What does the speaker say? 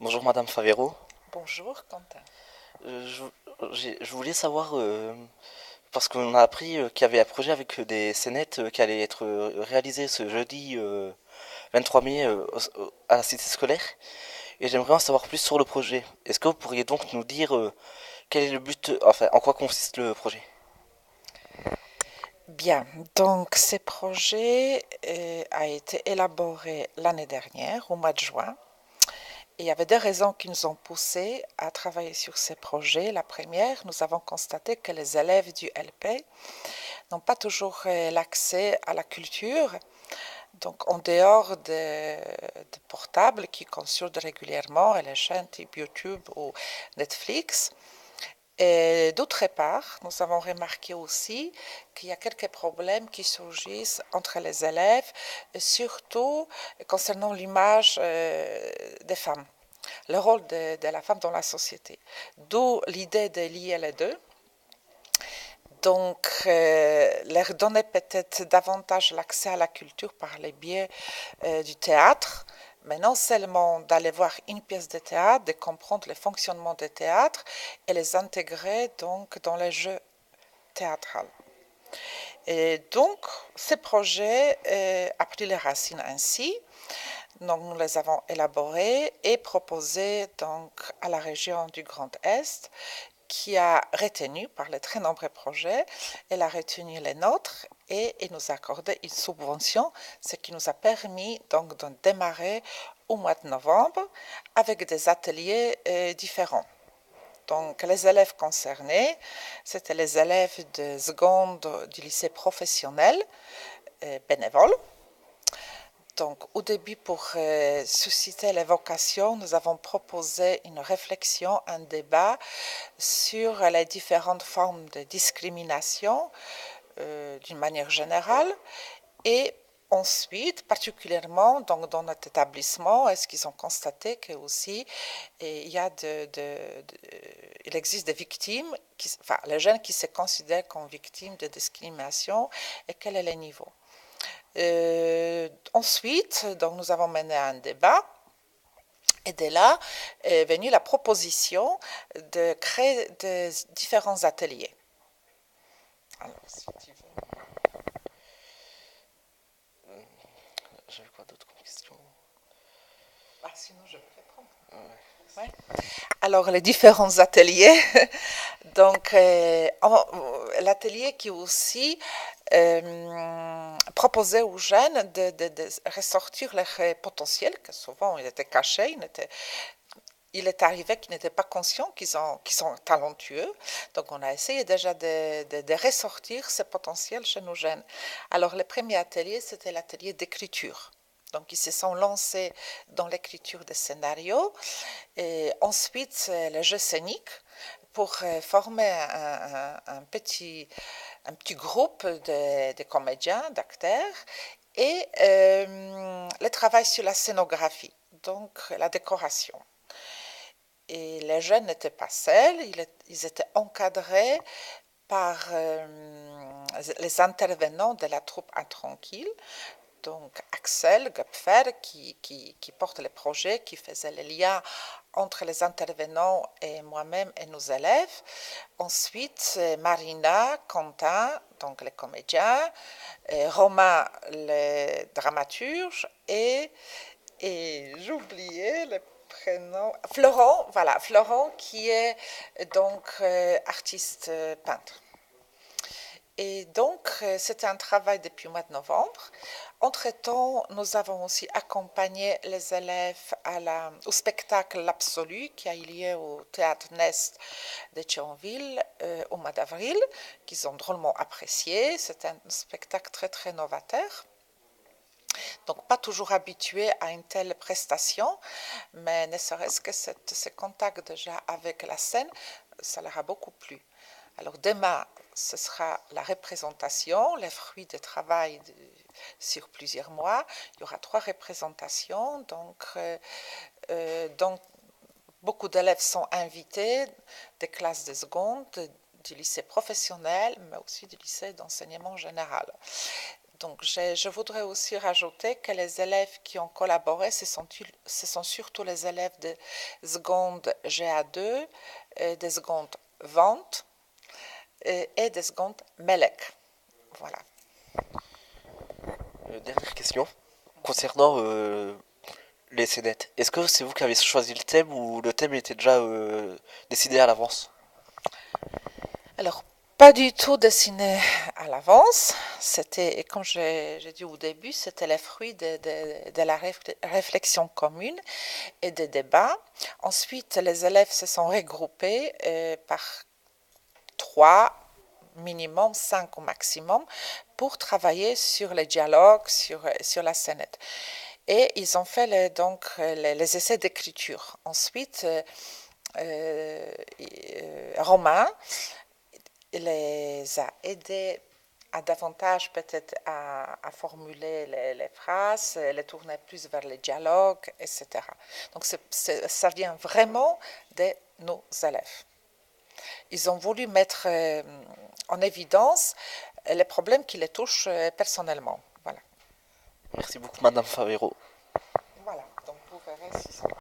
Bonjour Madame Favero. Bonjour Quentin. Je voulais savoir, parce qu'on a appris qu'il y avait un projet avec des scénettes qui allait être réalisé ce jeudi 23 mai à la cité scolaire. Et j'aimerais en savoir plus sur le projet. Est-ce que vous pourriez donc nous dire quel est le but, enfin en quoi consiste le projet? Bien, donc ce projet a été élaboré l'année dernière, au mois de juin. Et il y avait des raisons qui nous ont poussé à travailler sur ces projets. La première, nous avons constaté que les élèves du LP n'ont pas toujours l'accès à la culture. Donc, en dehors des portables qui consultent régulièrement, et les chaînes type YouTube ou Netflix. Et d'autre part, nous avons remarqué aussi qu'il y a quelques problèmes qui surgissent entre les élèves, surtout concernant l'image des femmes, le rôle de la femme dans la société. D'où l'idée de lier les deux. Donc, leur donner peut-être davantage l'accès à la culture par les biais du théâtre, mais non seulement d'aller voir une pièce de théâtre, de comprendre le fonctionnement du théâtre et les intégrer donc dans les jeux théâtraux. Et donc, ce projet a pris les racines ainsi. Donc, nous les avons élaborés et proposés donc à la région du Grand Est, qui a retenu par les très nombreux projets, elle a retenu les nôtres et il nous a accordé une subvention, ce qui nous a permis donc de démarrer au mois de novembre avec des ateliers différents. Donc les élèves concernés, c'était les élèves de seconde du lycée professionnel bénévoles. Donc, au début, pour susciter les vocations, nous avons proposé une réflexion, un débat sur les différentes formes de discrimination d'une manière générale et ensuite, particulièrement donc, dans notre établissement, est-ce qu'ils ont constaté que aussi il existe des victimes, enfin les jeunes qui se considèrent comme victimes de discrimination et quel est le niveau. Ensuite, donc, nous avons mené un débat. Et de là est venue la proposition de créer des différents ateliers. Alors, si tu veux. J'avais quoi d'autre comme question? Ah, sinon, je peux répondre. Ouais. Ouais. Alors, les différents ateliers. Donc, l'atelier qui aussi proposait aux jeunes de ressortir leur potentiel, que souvent il était caché, il est arrivé qu'ils n'étaient pas conscients qu'ils sont talentueux. Donc, on a essayé déjà de ressortir ce potentiel chez nos jeunes. Alors, le premier atelier, c'était l'atelier d'écriture. Donc, ils se sont lancés dans l'écriture des scénarios. Et ensuite, le jeu scénique pour former un petit groupe de comédiens, d'acteurs, et le travail sur la scénographie, donc la décoration. Et les jeunes n'étaient pas seuls, ils étaient encadrés par les intervenants de la troupe Intranquille, donc Axel Göpfer qui porte le projet, qui faisait le lien entre les intervenants et moi-même et nos élèves. Ensuite, Marina, Quentin, donc les comédiens, Romain, le dramaturge, et j'oubliais le prénom, Florent, voilà, Florent qui est donc artiste peintre. Et donc, c'était un travail depuis le mois de novembre. Entre-temps, nous avons aussi accompagné les élèves au spectacle L'Absolu qui a eu lieu au théâtre Nest de Thionville au mois d'avril, qu'ils ont drôlement apprécié. C'est un spectacle très, très novateur. Donc, pas toujours habitué à une telle prestation, mais ne serait-ce que ce contact déjà avec la scène, ça leur a beaucoup plu. Alors demain, ce sera la représentation, les fruits de travail sur plusieurs mois. Il y aura 3 représentations, donc beaucoup d'élèves sont invités, des classes de seconde, du lycée professionnel, mais aussi du lycée d'enseignement général. Donc, je voudrais aussi rajouter que les élèves qui ont collaboré, ce sont surtout les élèves de seconde GA2, des secondes vente et des secondes MELEC. Voilà. Dernière question. Concernant les scénettes, est-ce que c'est vous qui avez choisi le thème ou le thème était déjà décidé à l'avance? Alors, pas du tout dessiné à l'avance. C'était, comme j'ai dit au début, c'était le fruit de la réflexion commune et des débats. Ensuite, les élèves se sont regroupés par 3, minimum 5 au maximum, pour travailler sur les dialogues, sur la scénette. Et ils ont fait les essais d'écriture. Ensuite, Romain les a aidés à davantage peut-être à formuler les phrases, les tourner plus vers les dialogues, etc. Donc ça vient vraiment de nos élèves. Ils ont voulu mettre en évidence les problèmes qui les touchent personnellement. Voilà. Merci beaucoup, Madame Favero. Voilà. Donc vous verrez si ça